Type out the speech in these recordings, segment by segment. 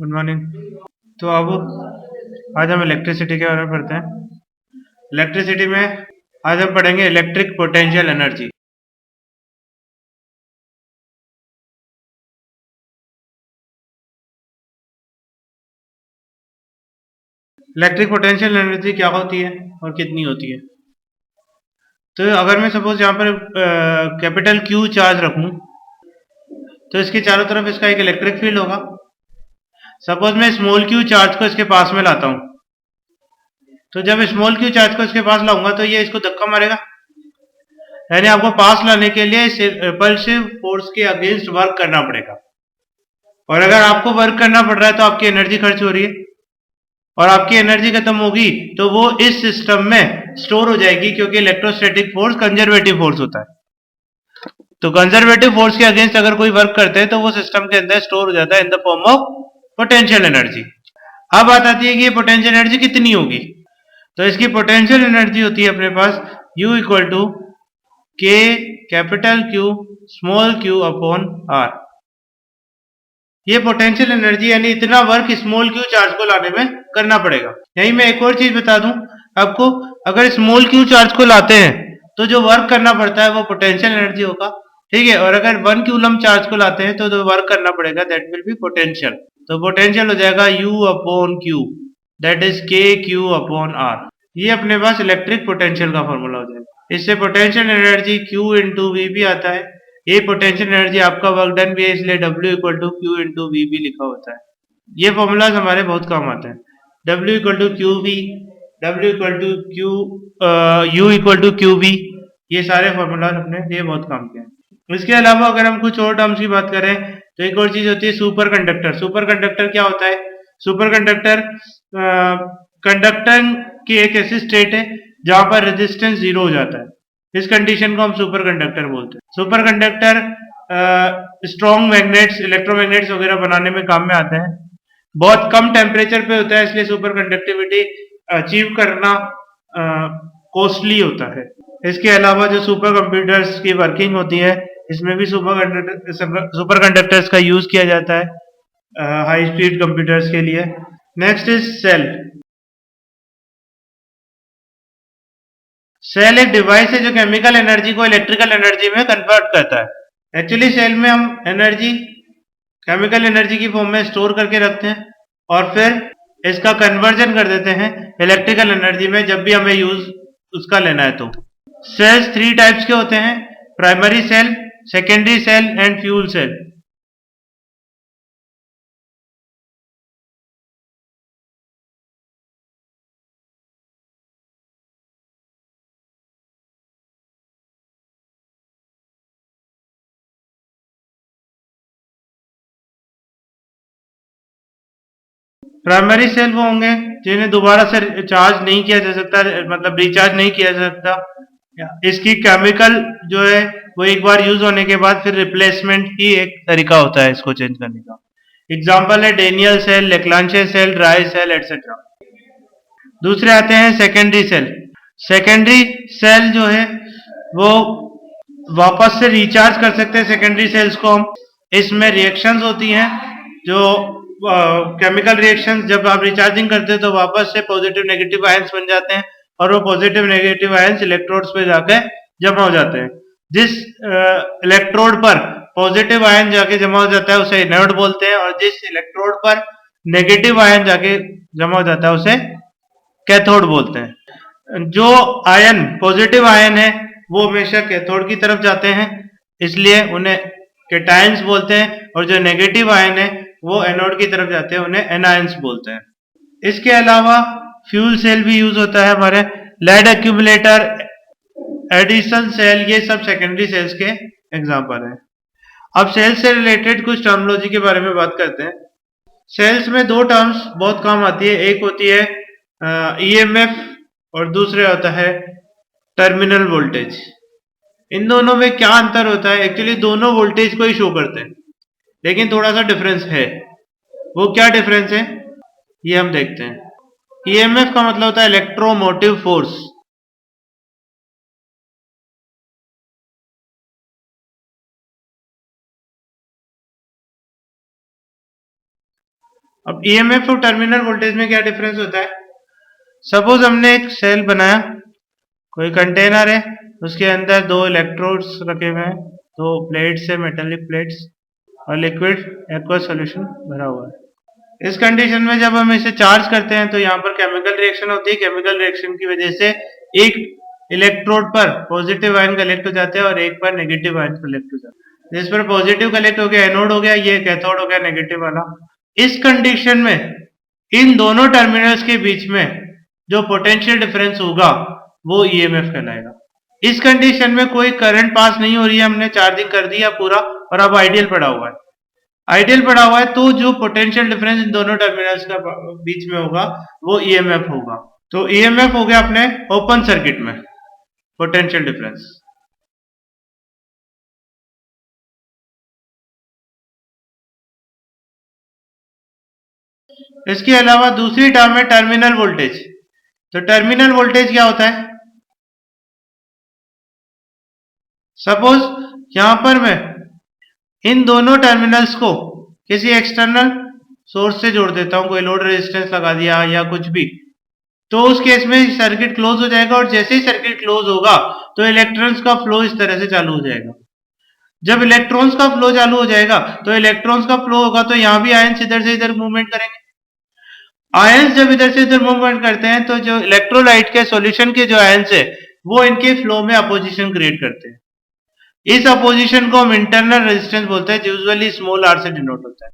Good morning. तो अब आज हम इलेक्ट्रिसिटी के बारे में पढ़ते हैं। इलेक्ट्रिसिटी में आज हम पढ़ेंगे electric potential energy. Electric potential energy क्या होती है और कितनी होती है? तो अगर मैं सपोज यहाँ पर कैपिटल क्यू चार्ज रखूं तो इसके चारों तरफ इसका एक इलेक्ट्रिक फील्ड होगा। सपोज मैं स्मॉल क्यू चार्ज को इसके पास में लाता हूं, तो जब स्मॉल क्यू चार्ज को इसके पास लाऊंगा तो ये इसको धक्का मारेगा, यानी आपको पास लाने के लिए इस रिपल्सिव फोर्स के अगेंस्ट वर्क करना पड़ेगा। और अगर आपको वर्क करना पड़ रहा है तो आपकी एनर्जी खर्च हो रही है, और आपकी एनर्जी खत्म होगी तो वो इस सिस्टम में स्टोर हो जाएगी, क्योंकि इलेक्ट्रोस्टैटिक फोर्स कंजर्वेटिव फोर्स होता है। तो कंजर्वेटिव फोर्स के अगेंस्ट अगर कोई वर्क करते हैं तो वो सिस्टम के अंदर स्टोर हो जाता है in the form of potential energy. अब बात आती है कि ये पोटेंशियल एनर्जी कितनी होगी। तो इसकी पोटेंशियल एनर्जी होती है अपने पास U equal to K capital Q small Q upon R. ये पोटेंशियल एनर्जी, यानी इतना वर्क स्मॉल क्यू चार्ज को लाने में करना पड़ेगा। यही मैं एक और चीज बता दूं आपको, अगर स्मॉल क्यू चार्ज को लाते हैं तो जो वर्क करना पड़ता है वो पोटेंशियल एनर्जी होगा, ठीक है। और अगर 1 कूलम चार्ज को लाते हैं तो जो वर्क करना पड़ेगा दैट विल बी पोटेंशियल। तो पोटेंशियल हो जाएगा U upon Q, that is K Q upon R. ये अपने पास इलेक्ट्रिक पोटेंशियल का फॉर्मूला हो जाएगा। इससे potential energy Q into V भी आता है। ये पोटेंशियल एनर्जी आपका वर्क डन भी है, इसलिए W equal to Q into V भी लिखा होता है। ये फॉर्मूलाज हमारे बहुत काम आते हैं। W equal to Q V, W equal to Q, U equal to Q V, ये सारे फॉर्मूलाज अपने लिए बहुत काम के हैं। इसके अलावा अगर हम कुछ और टर्म्स की बात करें तो एक और चीज होती है सुपर कंडक्टर। सुपर कंडक्टर क्या होता है? सुपर कंडक्टर कंडक्टर की एक ऐसी स्टेट है जहां पर रेजिस्टेंस जीरो हो जाता है। इस कंडीशन को हम सुपर कंडक्टर बोलते हैं। Super conductor strong magnets, electromagnets वगैरह बनाने में काम में आते हैं। बहुत कम टेम्परेचर पे होता है, इसलिए सुपर कंडक्टिविटी अचीव करना कॉस्टली होता है। इसके अलावा जो सुपर कंप्यूटर्स की वर्किंग होती है, इसमें भी सुपर कंडक्टर्स का यूज किया जाता है हाई स्पीड कंप्यूटर्स के लिए। Next is cell. सेल एक डिवाइस है जो केमिकल एनर्जी को इलेक्ट्रिकल एनर्जी में कन्वर्ट करता है। एक्चुअली सेल में हम एनर्जी केमिकल एनर्जी की फॉर्म में स्टोर करके रखते हैं और फिर इसका कन्वर्जन कर देते हैं इलेक्ट्रिकल एनर्जी में, जब भी हमें यूज उसका लेना है। तो सेल्स 3 टाइप्स के होते हैं: primary cell, secondary cell and fuel cell. Primary cell वो होंगे जिन्हें दोबारा से चार्ज नहीं किया जा सकता, मतलब रिचार्ज नहीं किया जा सकता। इसकी केमिकल जो है वो एक बार यूज होने के बाद फिर रिप्लेसमेंट ही एक तरीका होता है इसको चेंज करने का। एग्जाम्पल है Daniell cell, Leclanche cell, dry cell etcetera. दूसरे आते हैं सेकेंडरी सेल। सेकेंडरी सेल जो है वो वापस से रिचार्ज कर सकते हैं सेकेंडरी सेल्स को हम। इसमें रिएक्शंस होती हैं जो केमिकल रिएक्शंस, जब आप रिचार्जिंग करते हैं तो वापस से पॉजिटिव नेगेटिव आयंस बन जाते हैं, और वो पॉजिटिव नेगेटिव आयंस इलेक्ट्रोड्स पे जाके जमा हो जाते हैं। जिस इलेक्ट्रोड पर पॉजिटिव आयन जाके जमा हो जाता है उसे एनोड बोलते हैं, और जिस इलेक्ट्रोड पर नेगेटिव आयन जाके जमा हो जाता है उसे कैथोड बोलते हैं। जो आयन पॉजिटिव आयन है वो हमेशा कैथोड की तरफ जाते हैं, इसलिए उन्हें कैटायंस बोलते हैं, और जो नेगेटिव आयन है वो एनोड की तरफ जाते हैं, उन्हें एनायंस बोलते हैं। इसके अलावा फ्यूल सेल भी यूज होता है हमारे। लेड एक्यूमुलेटर, एडिशन सेल, ये सब सेकेंडरी सेल्स के एग्जांपल हैं। अब सेल से रिलेटेड कुछ टर्मिनोलॉजी के बारे में बात करते हैं। सेल्स में 2 टर्म्स बहुत काम आती है, एक होती है ईएमएफ और दूसरे होता है टर्मिनल वोल्टेज। इन दोनों में क्या अंतर होता है? एक्चुअली दोनों वोल्टेज को ही शो करते हैं, लेकिन थोड़ा सा डिफरेंस है। वो क्या डिफरेंस है ये हम देखते हैं। ईएमएफ का मतलब होता है इलेक्ट्रोमोटिव फोर्स। अब ईएमएफ और टर्मिनल वोल्टेज में क्या डिफरेंस होता है? सपोज हमने एक सेल बनाया, कोई कंटेनर है, उसके अंदर दो इलेक्ट्रोड्स रखे हुए हैं, दो प्लेट्स है, मेटेलिक प्लेट्स, और लिक्विड एक्वा सॉल्यूशन भरा हुआ है। इस कंडीशन में जब हम इसे चार्ज करते हैं तो यहाँ पर केमिकल रिएक्शन होती है। केमिकल रिएक्शन की वजह से एक इलेक्ट्रोड पर पॉजिटिव आयन कलेक्ट हो जाते हैं और एक पर नेगेटिव आयन कलेक्ट हो जाते हैं। जिस पर पॉजिटिव कलेक्ट हो गया एनोड हो गया, ये कैथोड हो गया नेगेटिव वाला। इस कंडीशन में इन दोनों टर्मिनल्स के बीच में जो पोटेंशियल डिफरेंस होगा वो ईएमएफ कहलाएगा। इस कंडीशन में कोई करंट पास नहीं हो रही है, हमने चार्जिंग कर दिया पूरा और अब आइडियल पड़ा हुआ है। आइडियल पड़ा हुआ है तो जो पोटेंशियल डिफरेंस इन दोनों टर्मिनल्स का बीच में होगा वो ईएमएफ होगा। तो ईएमएफ हो गया अपने ओपन सर्किट में पोटेंशियल डिफरेंस। इसके अलावा दूसरी टर्म है टर्मिनल वोल्टेज। तो टर्मिनल वोल्टेज क्या होता है? सपोज यहां पर मैं इन दोनों टर्मिनल्स को किसी एक्सटर्नल सोर्स से जोड़ देता हूं, कोई लोड रेजिस्टेंस लगा दिया या कुछ भी, तो उस केस में सर्किट क्लोज हो जाएगा और जैसे ही सर्किट क्लोज होगा तो इलेक्ट्रॉन्स का फ्लो इस तरह से चालू हो जाएगा। जब इलेक्ट्रॉन्स का फ्लो चालू हो जाएगा तो इलेक्ट्रॉन्स का फ्लो होगा तो यहां भी आयंस इधर से इधर मूवमेंट करेंगे। आयंस जब इधर से इधर मूवमेंट करते हैं तो जो इलेक्ट्रोलाइट के सॉल्यूशन के जो आयंस है वो इनके फ्लो में अपोजिशन क्रिएट करते हैं। इस अपोजिशन को हम इंटरनल रेजिस्टेंस बोलते हैं, यूजुअली स्मॉल आर से डिनोट होता है।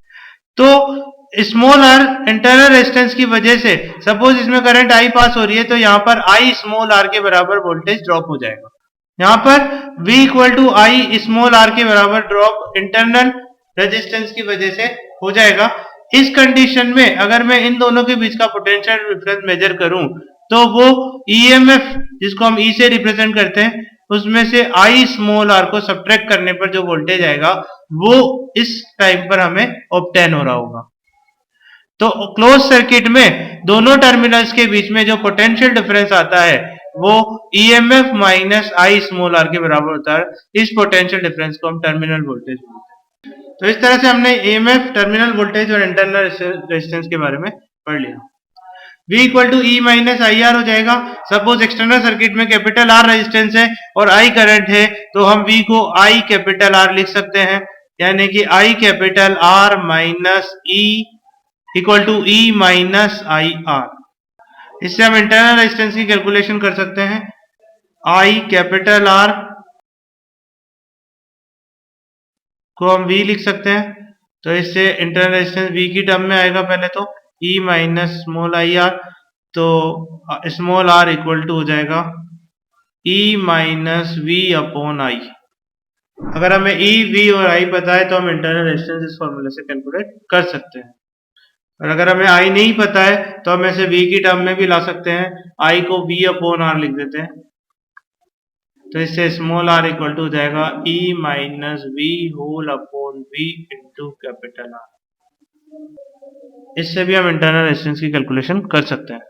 तो स्मॉल आर इंटरनल रेजिस्टेंस की वजह से सपोज इसमें करंट आई पास हो रही है तो यहां पर आई स्मॉल आर के बराबर वोल्टेज ड्रॉप हो जाएगा। यहां पर V equal to I small R के बराबर ड्रॉप इंटरनल रेजिस्टेंस की वजह से हो जाएगा। इस कंडीशन में अगर मैं इन दोनों के बीच का पोटेंशियल डिफरेंस मेजर करूं तो वो ईएमएफ जिसको हम ई से रिप्रेजेंट करते हैं उसमें से आई स्मॉल आर को सब्ट्रैक्ट करने पर जो वोल्टेज आएगा वो इस टाइम पर हमें ऑब्टेन हो रहा होगा। तो क्लोज सर्किट में दोनों टर्मिनल्स के बीच में जो पोटेंशियल डिफरेंस आता है वो EMF minus I small R के बराबर होता है। इस पोटेंशियल डिफरेंस को हम टर्मिनल वोल्टेज बोलते हैं। तो इस तरह से हमने ईएमएफ, टर्मिनल वोल्टेज और इंटरनल रेजिस्टेंस के बारे में पढ़ लिया। V equal to E minus I R हो जाएगा। सपोज एक्सटर्नल सर्किट में कैपिटल आर रेजिस्टेंस है और आई करंट है तो हम V को आई कैपिटल आर लिख सकते हैं, यानी कि I capital R minus E equal to E minus I R. इससे हम इंटरनल रेजिस्टेंस की कैलकुलेशन कर सकते हैं। आई कैपिटल आर को हम V लिख सकते हैं, तो इससे इंटरनल रेजिस्टेंस V की टर्म में आएगा पहले तो E minus small I R, तो स्मॉल r इक्वल टू हो जाएगा E minus V upon I. अगर हमें E, V और I पता है तो हम इंटरनल रेजिस्टेंस इस फॉर्मूले से कैलकुलेट कर सकते हैं। और अगर हमें I नहीं पता है तो हम ऐसे V की टर्म में भी ला सकते हैं, I को V अपॉन R लिख देते हैं, तो इससे स्मॉल r इक्वल टू हो जाएगा E minus V whole upon V into capital R। इससे भी हम इंटरनल रेजिस्टेंस की कैलकुलेशन कर सकते हैं।